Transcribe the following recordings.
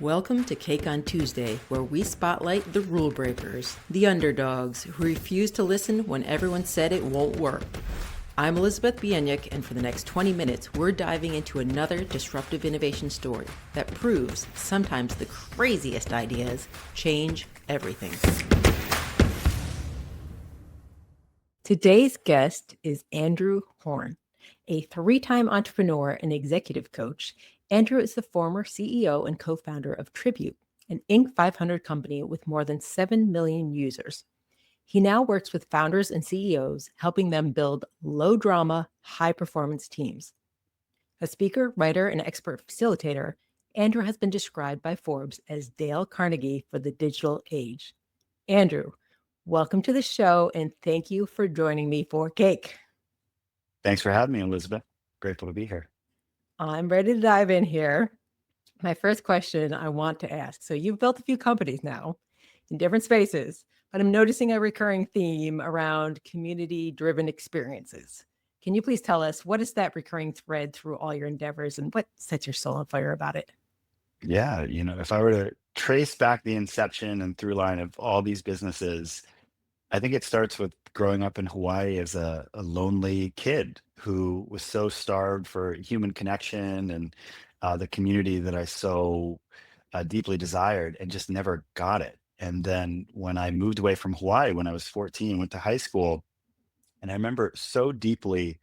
Welcome to Cake on Tuesday, where we spotlight the rule breakers, the underdogs who refuse to listen when everyone said it won't work. I'm Elizabeth Bieniek, and for the next 20 minutes, we're diving into another disruptive innovation story that proves sometimes the craziest ideas change everything. Today's guest is Andrew Horn, a three-time entrepreneur and executive coach. Andrew is the former CEO and co-founder of Tribute, an Inc. 500 company with more than 7 million users. He now works with founders and CEOs, helping them build low-drama, high-performance teams. A speaker, writer, and expert facilitator, Andrew has been described by Forbes as Dale Carnegie for the digital age. Andrew, welcome to the show, and thank you for joining me for Cake. Thanks for having me, Elizabeth. Grateful to be here. I'm ready to dive in here. My first question I want to ask. So you've built a few companies now in different spaces, but I'm noticing a recurring theme around community-driven experiences. Can you please tell us what is that recurring thread through all your endeavors and what sets your soul on fire about it? Yeah, if I were to trace back the inception and through line of all these businesses, I think it starts with growing up in Hawaii as a lonely kid who was so starved for human connection and the community that I so deeply desired and just never got it. And then when I moved away from Hawaii when I was 14, went to high school, and I remember so deeply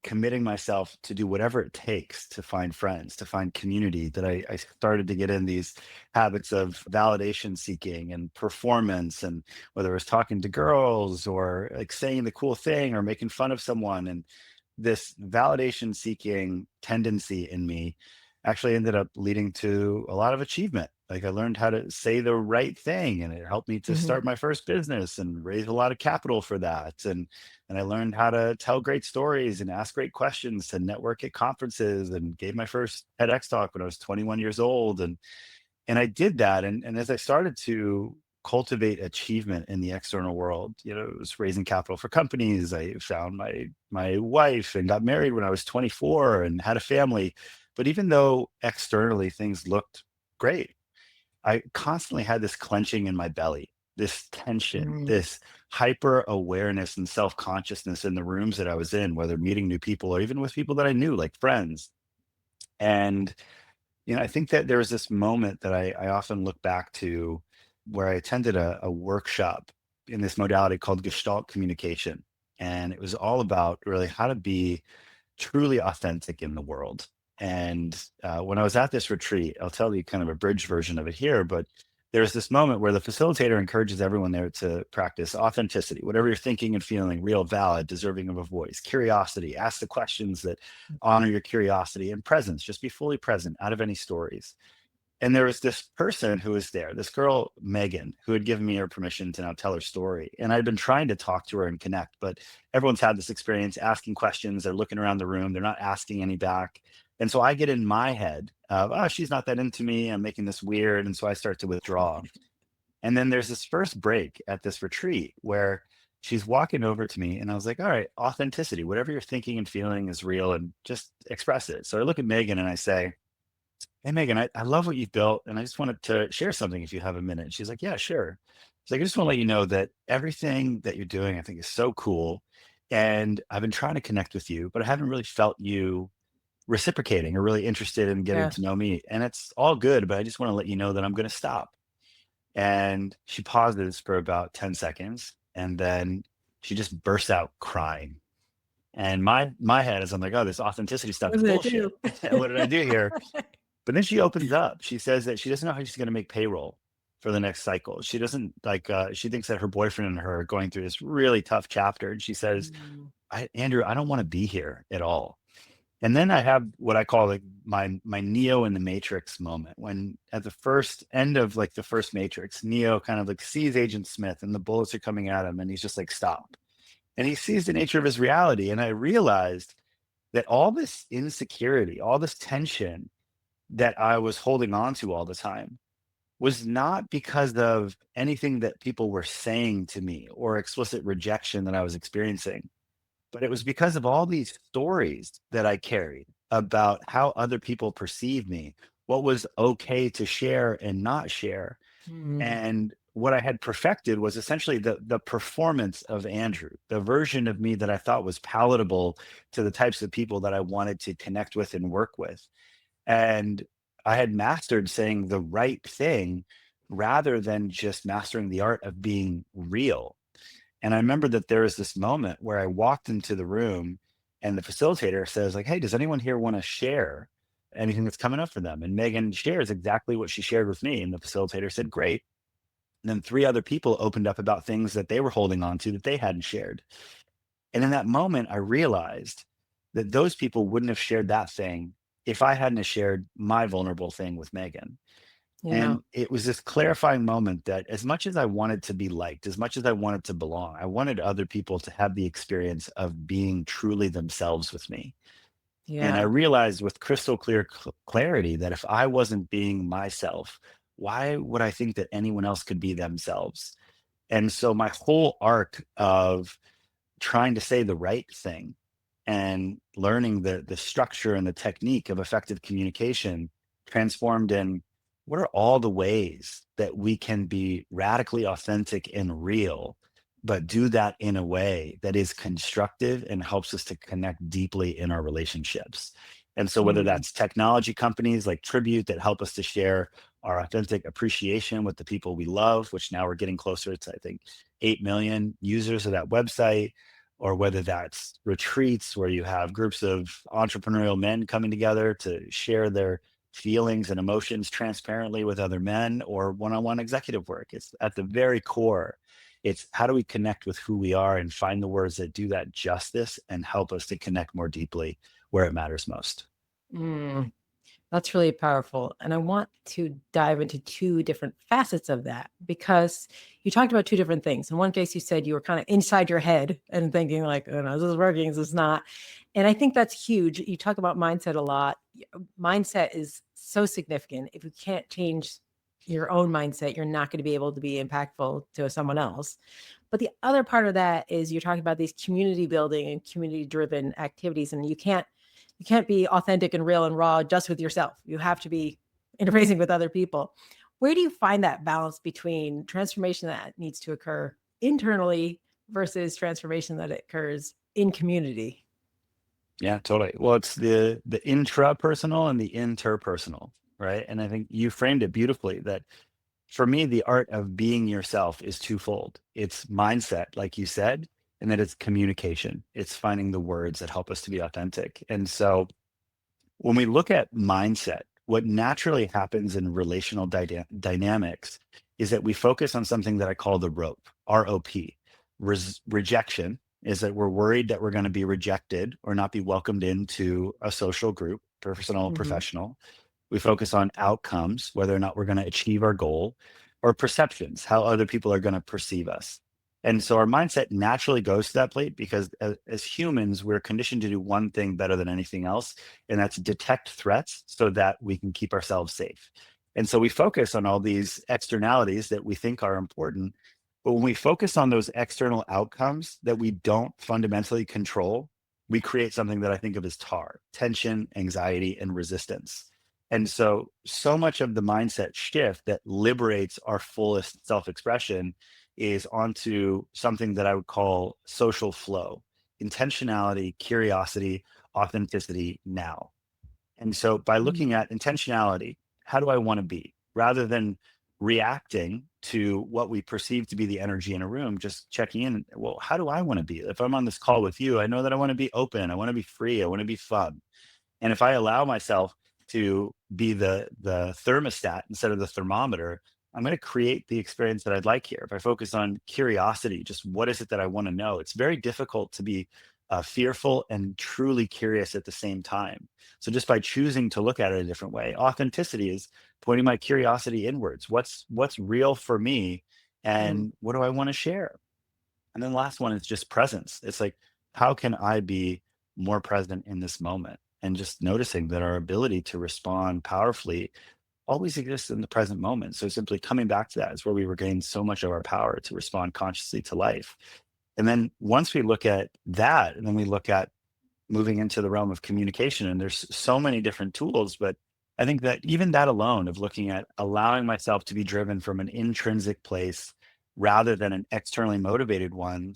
committing myself to do whatever it takes to find friends, to find community, that I started to get in these habits of validation seeking and performance, and whether it was talking to girls or like saying the cool thing or making fun of someone. And this validation seeking tendency in me actually ended up leading to a lot of achievement. Like I learned how to say the right thing, and it helped me to Mhm. start my first business and raise a lot of capital for that. And I learned how to tell great stories and ask great questions to network at conferences, and gave my first TEDx talk when I was 21 years old. And I did that. And as I started to cultivate achievement in the external world, it was raising capital for companies. I found my wife and got married when I was 24 and had a family. But even though externally things looked great, I constantly had this clenching in my belly, this tension, Mm. this hyper awareness and self consciousness in the rooms that I was in, whether meeting new people or even with people that I knew, like friends. And, I think that there was this moment that I often look back to where I attended a workshop in this modality called Gestalt communication. And it was all about really how to be truly authentic in the world. And when I was at this retreat, I'll tell you kind of a bridge version of it here, but there's this moment where the facilitator encourages everyone there to practice authenticity, whatever you're thinking and feeling, real, valid, deserving of a voice, curiosity, ask the questions that honor your curiosity, and presence, just be fully present out of any stories. And there was this person who was there, this girl, Megan, who had given me her permission to now tell her story. And I'd been trying to talk to her and connect, but everyone's had this experience asking questions. They're looking around the room, they're not asking any back. And so I get in my head of, oh, she's not that into me. I'm making this weird. And so I start to withdraw. And then there's this first break at this retreat where she's walking over to me. And I was like, all right, authenticity, whatever you're thinking and feeling is real, and just express it. So I look at Megan and I say, hey, Megan, I love what you've built, and I just wanted to share something if you have a minute. And she's like, yeah, sure. She's like, I just want to let you know that everything that you're doing, I think, is so cool. And I've been trying to connect with you, but I haven't really felt you reciprocating or really interested in getting Yeah. to know me. And it's all good, but I just want to let you know that I'm going to stop. And she pauses for about 10 seconds, and then she just bursts out crying. And my head is, I'm like, oh, this authenticity stuff What is did I do? bullshit. What did I do here? But then she opens up. She says that she doesn't know how she's going to make payroll for the next cycle. She doesn't like, she thinks that her boyfriend and her are going through this really tough chapter. And she says, Mm. Andrew, I don't want to be here at all. And then I have what I call like my Neo in the Matrix moment, when at the first end of like the first Matrix, Neo kind of like sees Agent Smith and the bullets are coming at him, and he's just like, stop. And he sees the nature of his reality. And I realized that all this insecurity, all this tension that I was holding on to all the time was not because of anything that people were saying to me or explicit rejection that I was experiencing, but it was because of all these stories that I carried about how other people perceive me, what was okay to share and not share. Mm. And what I had perfected was essentially the performance of Andrew, the version of me that I thought was palatable to the types of people that I wanted to connect with and work with. And I had mastered saying the right thing rather than just mastering the art of being real. And I remember that there was this moment where I walked into the room and the facilitator says, like, hey, does anyone here want to share anything that's coming up for them? And Megan shares exactly what she shared with me. And the facilitator said, great. And then three other people opened up about things that they were holding on to that they hadn't shared. And in that moment, I realized that those people wouldn't have shared that thing if I hadn't have shared my vulnerable thing with Megan. Yeah. And it was this clarifying moment that as much as I wanted to be liked, as much as I wanted to belong, I wanted other people to have the experience of being truly themselves with me. And I Yeah. realized with crystal clear clarity that if I wasn't being myself, why would I think that anyone else could be themselves? And so my whole arc of trying to say the right thing and learning the structure and the technique of effective communication transformed in what are all the ways that we can be radically authentic and real, but do that in a way that is constructive and helps us to connect deeply in our relationships. And so whether Mm. that's technology companies like Tribute that help us to share our authentic appreciation with the people we love, which now we're getting closer to, I think, 8 million users of that website, or whether that's retreats where you have groups of entrepreneurial men coming together to share their feelings and emotions transparently with other men, or one-on-one executive work. It's at the very core. It's how do we connect with who we are and find the words that do that justice and help us to connect more deeply where it matters most. Mm. That's really powerful. And I want to dive into two different facets of that because you talked about two different things. In one case, you said you were kind of inside your head and thinking, like, oh, no, this is working, this is not. And I think that's huge. You talk about mindset a lot. Mindset is so significant. If you can't change your own mindset, you're not going to be able to be impactful to someone else. But the other part of that is you're talking about these community building and community driven activities, and you can't be authentic and real and raw just with yourself. You have to be interfacing with other people. Where do you find that balance between transformation that needs to occur internally versus transformation that occurs in community? Yeah, totally. Well, it's the intrapersonal and the interpersonal, right? And I think you framed it beautifully that for me, the art of being yourself is twofold. It's mindset, like you said, and then it's communication. It's finding the words that help us to be authentic. And so when we look at mindset, what naturally happens in relational dynamics is that we focus on something that I call the rope, ROP. Rejection is that we're worried that we're going to be rejected or not be welcomed into a social group, personal, Hmm. professional. We focus on outcomes, whether or not we're going to achieve our goal, or perceptions, how other people are going to perceive us. And so our mindset naturally goes to that plate because as humans, we're conditioned to do one thing better than anything else, and that's detect threats so that we can keep ourselves safe. And so we focus on all these externalities that we think are important. But when we focus on those external outcomes that we don't fundamentally control, we create something that I think of as TAR, tension, anxiety, and resistance. And so, so much of the mindset shift that liberates our fullest self expression is onto something that I would call social flow, intentionality, curiosity, authenticity now. And so, by looking Mm. at intentionality, how do I want to be rather than reacting to what we perceive to be the energy in a room, just checking in. Well, how do I want to be? If I'm on this call with you, I know that I want to be open, I want to be free, I want to be fun. And if I allow myself to be the thermostat instead of the thermometer, I'm going to create the experience that I'd like here. If I focus on curiosity, just what is it that I want to know? It's very difficult to be fearful and truly curious at the same time. So just by choosing to look at it a different way, authenticity is pointing my curiosity inwards. What's real for me, Mm. and what do I want to share? And then the last one is just presence. It's like, how can I be more present in this moment? And just noticing that our ability to respond powerfully always exists in the present moment. So simply coming back to that is where we regain so much of our power to respond consciously to life. And then once we look at that, and then we look at moving into the realm of communication. And there's so many different tools, but I think that even that alone of looking at allowing myself to be driven from an intrinsic place rather than an externally motivated one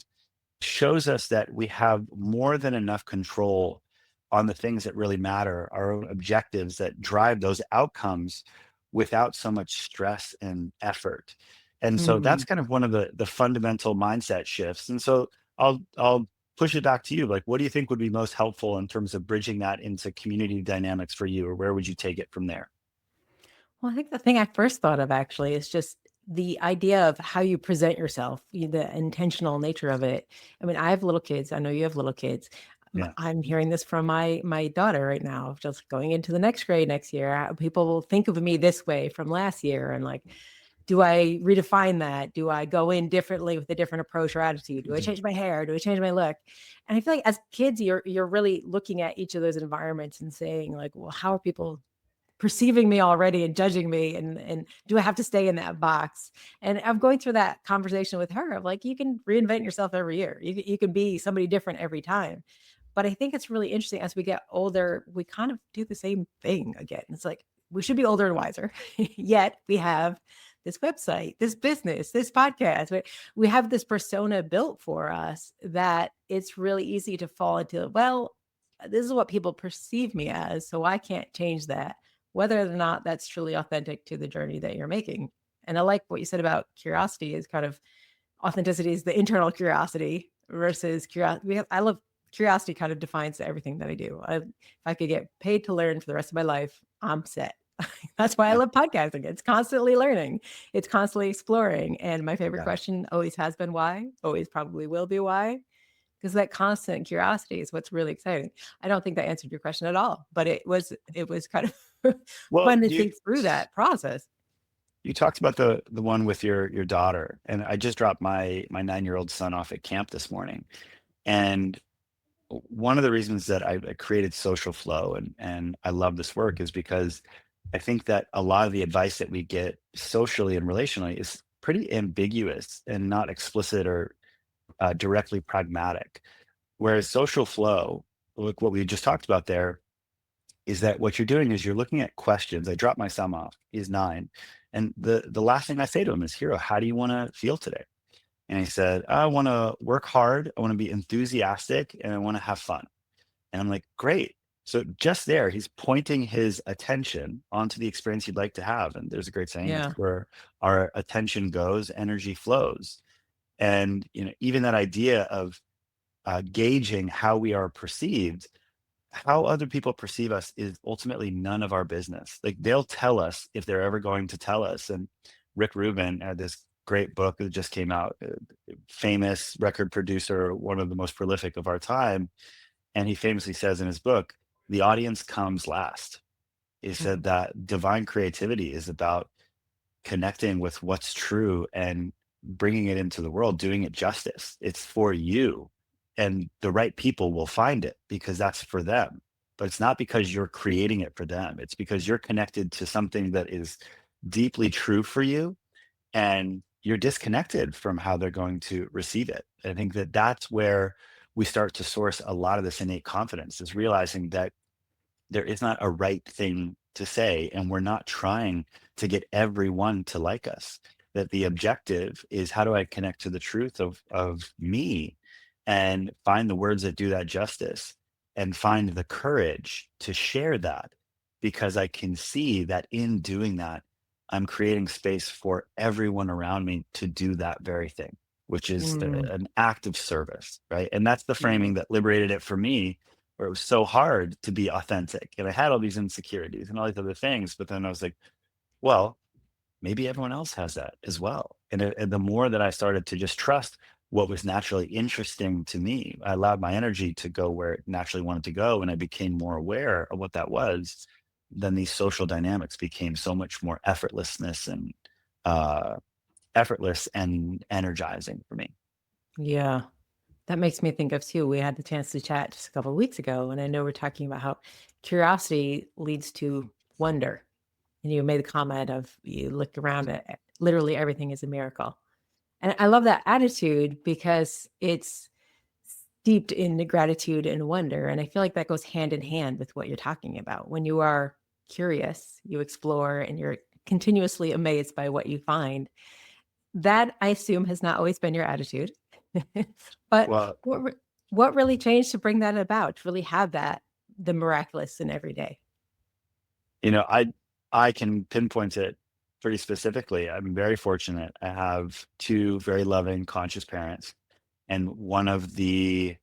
shows us that we have more than enough control on the things that really matter, our own objectives that drive those outcomes without so much stress and effort. And so that's Mm. kind of one of the fundamental mindset shifts. And so I'll push it back to you. Like, what do you think would be most helpful in terms of bridging that into community dynamics for you, or where would you take it from there? Well, I think the thing I first thought of actually is just the idea of how you present yourself, the intentional nature of it. I mean, I have little kids. I know you have little kids. Yeah. I'm hearing this from my daughter right now, just going into the next grade next year. People will think of me this way from last year, and like, do I redefine that? Do I go in differently with a different approach or attitude? Do I Mhm. change my hair? Do I change my look? And I feel like as kids, you're really looking at each of those environments and saying like, well, how are people perceiving me already and judging me, and do I have to stay in that box? And I'm going through that conversation with her of like, you can reinvent yourself every year. You can be somebody different every time. But I think it's really interesting as we get older, we kind of do the same thing again. It's like we should be older and wiser. Yet we have this website, this business, this podcast. We have this persona built for us that it's really easy to fall into, well, this is what people perceive me as, so I can't change that, whether or not that's truly authentic to the journey that you're making. And I like what you said about curiosity is kind of authenticity is the internal curiosity versus curiosity. I love curiosity kind of defines everything that I do. If I could get paid to learn for the rest of my life, I'm set. That's why I Yeah. love podcasting. It's constantly learning. It's constantly exploring. And my favorite Yeah. question always has been why, always probably will be why. Because that constant curiosity is what's really exciting. I don't think that answered your question at all, but it was kind of Well, fun to you think through that process. you talked about the one with your daughter, and I just dropped my 9-year-old son off at camp this morning. And one of the reasons that I created Social Flow and I love this work is because I think that a lot of the advice that we get socially and relationally is pretty ambiguous and not explicit or directly pragmatic. Whereas Social Flow, like what we just talked about there, is that what you're doing is you're looking at questions. I dropped my son off; he's 9, and the last thing I say to him is, "Hero, how do you want to feel today?" And he said, "I want to work hard, I want to be enthusiastic, and I want to have fun." And I'm like, "Great." So just there, he's pointing his attention onto the experience he'd like to have. And there's a great saying, it's Yeah. where our attention goes, energy flows. And even that idea of gauging how we are perceived, how other people perceive us is ultimately none of our business. Like, they'll tell us if they're ever going to tell us. And Rick Rubin had this great book that just came out, famous record producer, one of the most prolific of our time. And he famously says in his book, the audience comes last. He Mhm. said that divine creativity is about connecting with what's true and bringing it into the world, doing it justice. It's for you, and the right people will find it because that's for them. But it's not because you're creating it for them. It's because you're connected to something that is deeply true for you, and you're disconnected from how they're going to receive it. I think that that's where we start to source a lot of this innate confidence, is realizing that there is not a right thing to say, and we're not trying to get everyone to like us. That the objective is, how do I connect to the truth of me and find the words that do that justice and find the courage to share that, because I can see that in doing that, I'm creating space for everyone around me to do that very thing, which is Mm, an act of service, right? And that's the yeah. framing that liberated it for me, where it was so hard to be authentic. And I had all these insecurities and all these other things. But then I was like, well, maybe everyone else has that as well. And the more that I started to just trust what was naturally interesting to me, I allowed my energy to go where it naturally wanted to go. And I became more aware of what that was. Then these social dynamics became so much more uh, effortless and energizing for me. Yeah. That makes me think of too, we had the chance to chat just a couple of weeks ago, and I know we're talking about how curiosity leads to wonder. And you made the comment of you look around at literally everything is a miracle. And I love that attitude because it's steeped in the gratitude and wonder. And I feel like that goes hand in hand with what you're talking about. When you are curious, you explore, and you're continuously amazed by what you find. That, I assume, has not always been your attitude. But Well, what really changed to bring that about, to really have that, the miraculous in every day? you know, I can pinpoint it pretty specifically. I'm very fortunate. I have two very loving, conscious parents, and one of the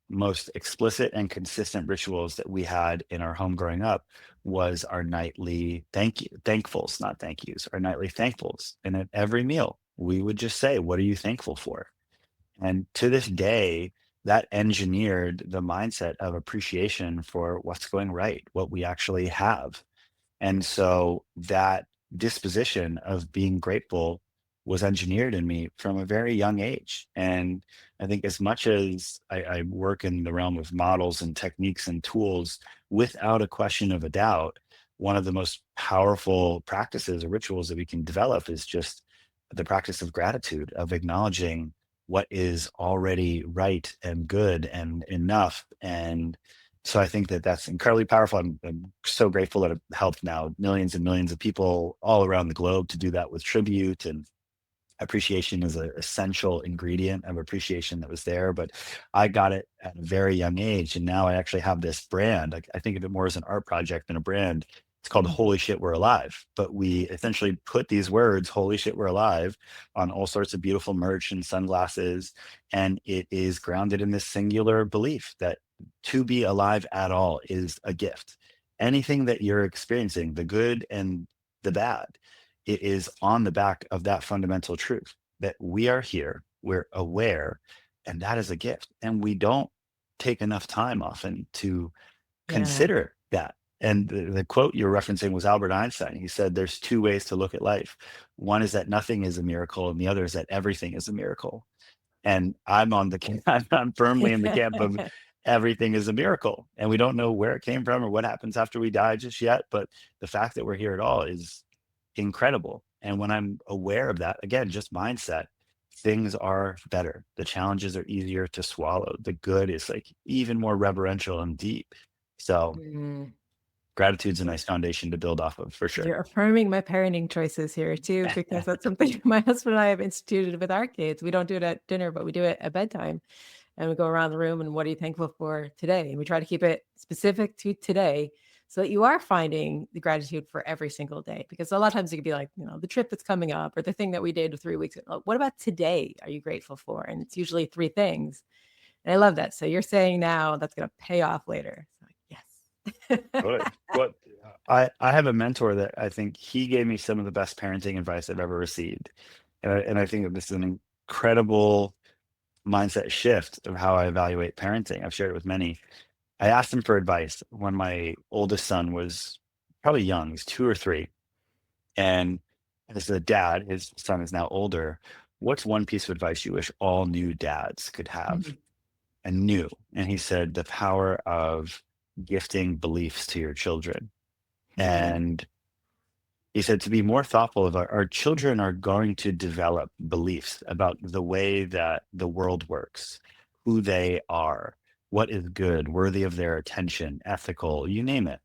most explicit and consistent rituals that we had in our home growing up was our nightly thankfuls, not thank yous, our nightly thankfuls. And at every meal, we would just say, "What are you thankful for?" And to this day, that engineered the mindset of appreciation for what's going right, what we actually have. And so that disposition of being grateful was engineered in me from a very young age. And I think as much as I work in the realm of models and techniques and tools, without a question of a doubt, one of the most powerful practices or rituals that we can develop is just the practice of gratitude, of acknowledging what is already right and good and enough. And so I think that that's incredibly powerful. I'm so grateful that I've helped now millions and millions of people all around the globe to do that with tribute, and appreciation is an essential ingredient of appreciation that was there. But I got it at a very young age, and now I actually have this brand. I think of it more as an art project than a brand. It's called Mhm. Holy Shit We're Alive. But we essentially put these words, Holy Shit We're Alive, on all sorts of beautiful merch and sunglasses. And it is grounded in this singular belief that to be alive at all is a gift. Anything that you're experiencing, the good and the bad, it is on the back of that fundamental truth that we are here, we're aware, and that is a gift. And we don't take enough time often to Yeah. consider that. And the quote you're referencing was Albert Einstein. He said, "There's two ways to look at life. One is that nothing is a miracle, and the other is that everything is a miracle." And I'm on the I'm firmly in the camp of everything is a miracle, and we don't know where it came from or what happens after we die just yet. But the fact that we're here at all is incredible. And when I'm aware of that, again, just mindset, things are better. The challenges are easier to swallow. The good is like even more reverential and deep. So Mm. gratitude's a nice foundation to build off of for sure. You're affirming my parenting choices here too, because that's something my husband and I have instituted with our kids. We don't do it at dinner, but we do it at bedtime. And we go around the room and, what are you thankful for today? And we try to keep it specific to today, so that you are finding the gratitude for every single day. Because a lot of times it could be like, the trip that's coming up, or the thing that we did 3 weeks ago. What about today are you grateful for? And it's usually three things. And I love that. So you're saying now that's going to pay off later. So, yes. Totally. What I have a mentor that I think he gave me some of the best parenting advice I've ever received. And I think that this is an incredible mindset shift of how I evaluate parenting. I've shared it with many. I asked him for advice when my oldest son was probably young, he's 2 or 3, and as a dad, his son is now older, "What's one piece of advice you wish all new dads could have?" Mhm. And new, and he said, "The power of gifting beliefs to your children." Mm. And he said to be more thoughtful of our children are going to develop beliefs about the way that the world works, who they are, what is good, worthy of their attention, ethical, you name it.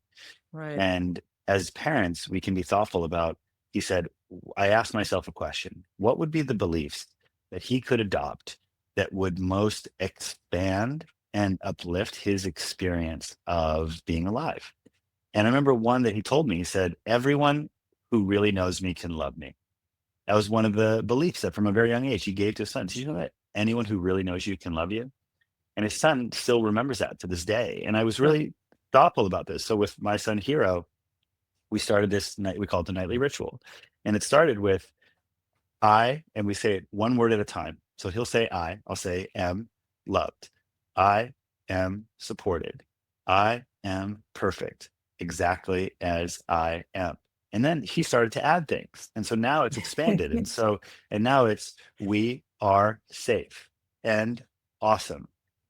Right. And as parents, we can be thoughtful about, he said, I asked myself a question: what would be the beliefs that he could adopt that would most expand and uplift his experience of being alive? And I remember one that he told me, he said, "Everyone who really knows me can love me." That was one of the beliefs that from a very young age he gave to his son. Did you know that anyone who really knows you can love you? And his son still remembers that to this day. And I was Huh. really thoughtful about this. So with my son Hero, we started this night, we call it the nightly ritual. And it started with I, and we say it one word at a time. So he'll say I'll say am loved. I am supported. I am perfect, exactly as I am. And then he started to add things. And so now it's expanded. And now it's we are safe and awesome.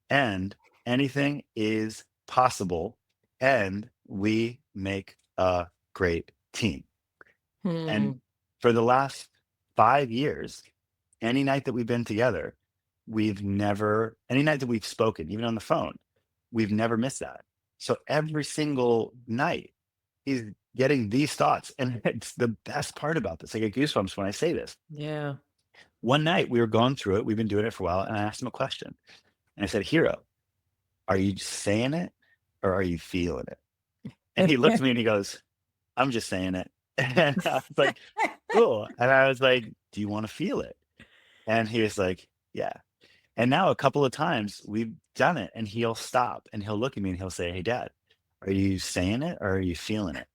And anything is possible. And we make a great team. And Hmm. for the last 5 years, any night that we've been together, we've never, any night that we've spoken, even on the phone, we've never missed that. So every single night, he's getting these thoughts. And it's the best part about this. I get goosebumps when I say this. Yeah. One night we were going through it. We've been doing it for a while. And I asked him a question. And I said, Hero, are you saying it or are you feeling it? And he looks at me and he goes, I'm just saying it. And I was like, cool. And I was like, do you want to feel it? And he was like, yeah. And now a couple of times we've done it and he'll stop and he'll look at me and he'll say, hey, Dad, are you saying it or are you feeling it?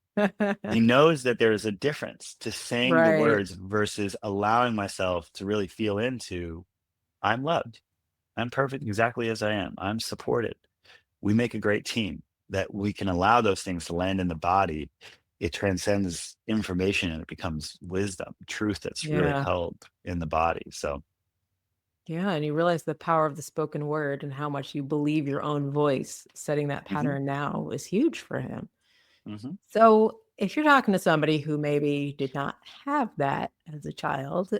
He knows that there is a difference to saying the Right. words versus allowing myself to really feel into, I'm loved. I'm perfect exactly as I am. I'm supported. We make a great team that we can allow those things to land in the body. It transcends information and it becomes wisdom, truth that's really Yeah. held in the body. So, Yeah, and you realize the power of the spoken word and how much you believe your own voice. Setting that mhm, pattern now is huge for him. mhm, So, if you're talking to somebody who maybe did not have that as a child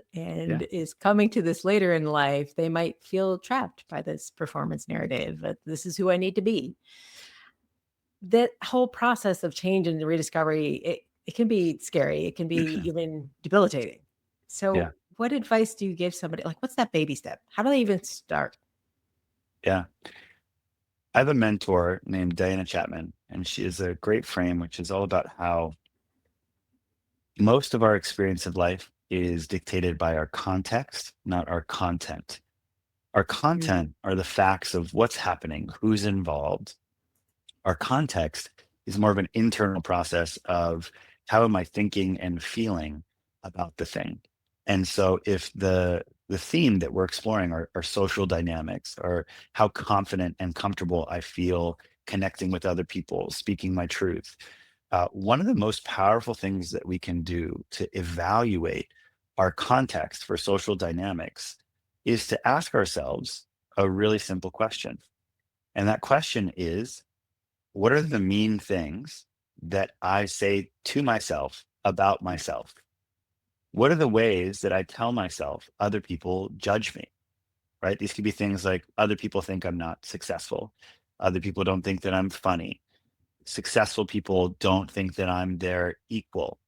yeah, and is coming to this later in life, they might feel trapped by this performance narrative that this is who I need to be. That whole process of change and rediscovery, it can be scary. It can be even debilitating. yeah, So, what advice do you give somebody? Like, what's that baby step? How do they even start? yeah. I have a mentor named Diana Chapman, and she is a great frame, which is all about how most of our experience of life is dictated by our context, not our content. Our Mm, content are the facts of what's happening, who's involved. Our context is more of an internal process of how am I thinking and feeling about the thing. And so if the theme that we're exploring are social dynamics or how confident and comfortable I feel connecting with other people, speaking my truth, one of the most powerful things that we can do to evaluate our context for social dynamics is to ask ourselves a really simple question. And that question is, what are the mean things that I say to myself about myself? What are the ways that I tell myself other people judge me? Right? These could be things like other people think I'm not successful. Other people don't think that I'm funny. Successful people don't think that I'm their equal.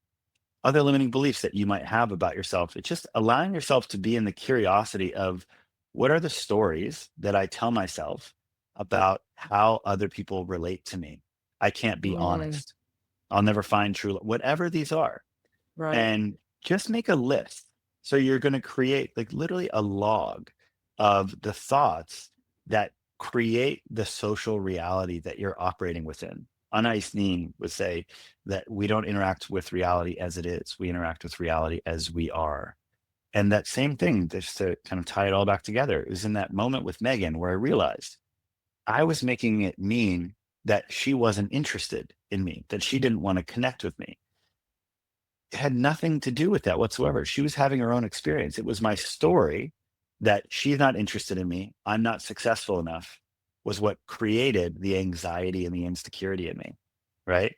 Other limiting beliefs that you might have about yourself. It's just allowing yourself to be in the curiosity of what are the stories that I tell myself about how other people relate to me. I can't be mm, honest. I'll never find true whatever these are. right. And just make a list. So you're going to create like literally a log of the thoughts that create the social reality that you're operating within. Anais Nin would say that we don't interact with reality as it is, we interact with reality as we are. And that same thing, just to kind of tie it all back together, is in that moment with Megan where I realized I was making it mean that she wasn't interested in me, that she didn't want to connect with me. It had nothing to do with that whatsoever. She was having her own experience. It was my story that she's not interested in me. I'm not successful enough was what created the anxiety and the insecurity in me. Right.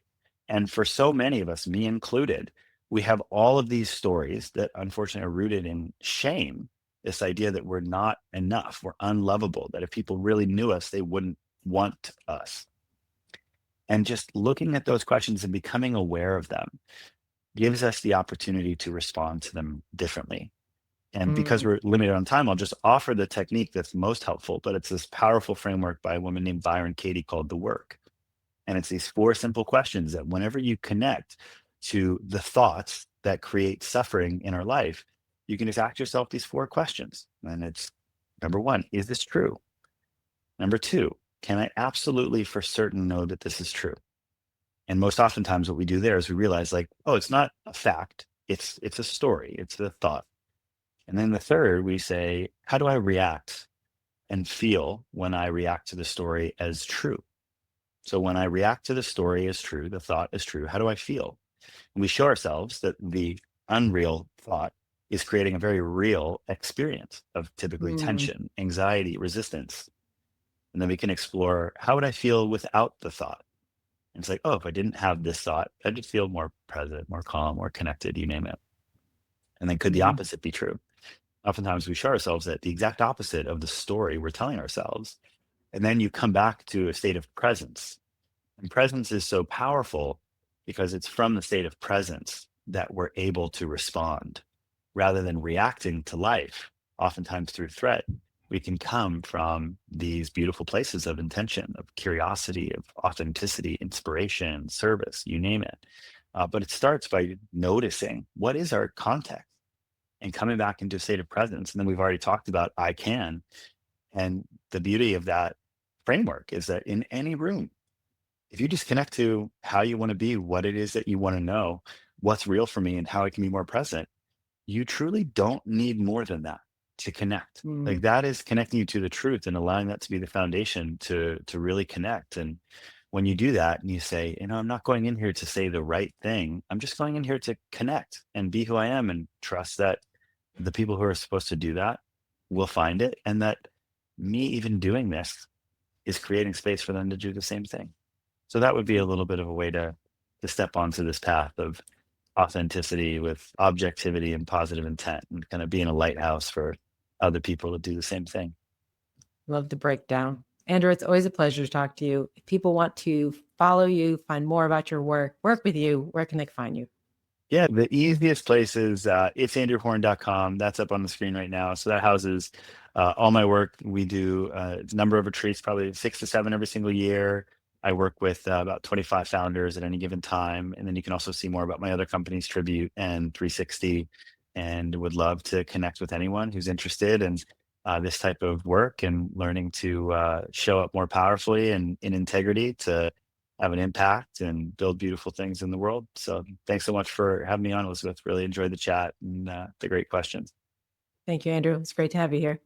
And for so many of us, me included, we have all of these stories that unfortunately are rooted in shame. This idea that we're not enough, we're unlovable, that if people really knew us, they wouldn't want us. And just looking at those questions and becoming aware of them gives us the opportunity to respond to them differently. And because Mm, we're limited on time, I'll just offer the technique that's most helpful, but it's this powerful framework by a woman named Byron Katie called The Work. And it's these four simple questions that whenever you connect to the thoughts that create suffering in our life, you can just ask yourself these four questions. And it's number one, is this true? Number two, can I absolutely for certain know that this is true? And most oftentimes what we do there is we realize like, oh, it's not a fact. It's a story. It's a thought. And then the third, we say, how do I react and feel when I react to the story as true? So when I react to the story as true, the thought is true, how do I feel? And we show ourselves that the unreal thought is creating a very real experience of typically mm, tension, anxiety, resistance. And then we can explore how would I feel without the thought? And it's like, oh, if I didn't have this thought, I'd just feel more present, more calm, more connected, you name it. And then could the mm. opposite be true? oftentimes we show ourselves at the exact opposite of the story we're telling ourselves. And then you come back to a state of presence. And presence is so powerful because it's from the state of presence that we're able to respond rather than reacting to life, oftentimes through threat. We can come from these beautiful places of intention, of curiosity, of authenticity, inspiration, service, you name it. But it starts by noticing what is our context and coming back into a state of presence. And then we've already talked about I can. And the beauty of that framework is that in any room, if you just connect to how you want to be, what it is that you want to know, what's real for me, and how I can be more present, you truly don't need more than that to connect. Like Mm. that is connecting you to the truth and allowing that to be the foundation to really connect. And when you do that and you say, I'm not going in here to say the right thing. I'm just going in here to connect and be who I am and trust that the people who are supposed to do that will find it. And that me even doing this is creating space for them to do the same thing. So that would be a little bit of a way to step onto this path of authenticity with objectivity and positive intent and kind of being a lighthouse for other people to do the same thing. Love the breakdown. Andrew, it's always a pleasure to talk to you. If people want to follow you, find more about your work with you, where can they find you? Yeah, the easiest place is it's andrewhorn.com. That's up on the screen right now. So that houses all my work. We do a number of retreats, probably 6 to 7 every single year. I work with about 25 founders at any given time. And then you can also see more about my other companies, Tribute and 360, and would love to connect with anyone who's interested in this type of work and learning to show up more powerfully and in integrity to have an impact and build beautiful things in the world. So thanks so much for having me on, Elizabeth. Really enjoyed the chat and the great questions. Thank you, Andrew. It's great to have you here.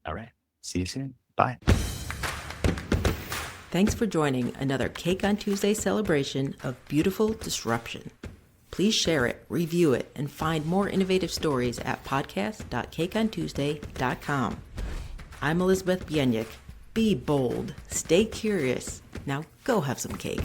All right. See you soon. Bye. Thanks for joining another Cake on Tuesday celebration of beautiful disruption. Please share it, review it, and find more innovative stories at podcast.cakeontuesday.com. I'm Elizabeth Bienyik. Be bold, stay curious. Now go have some cake.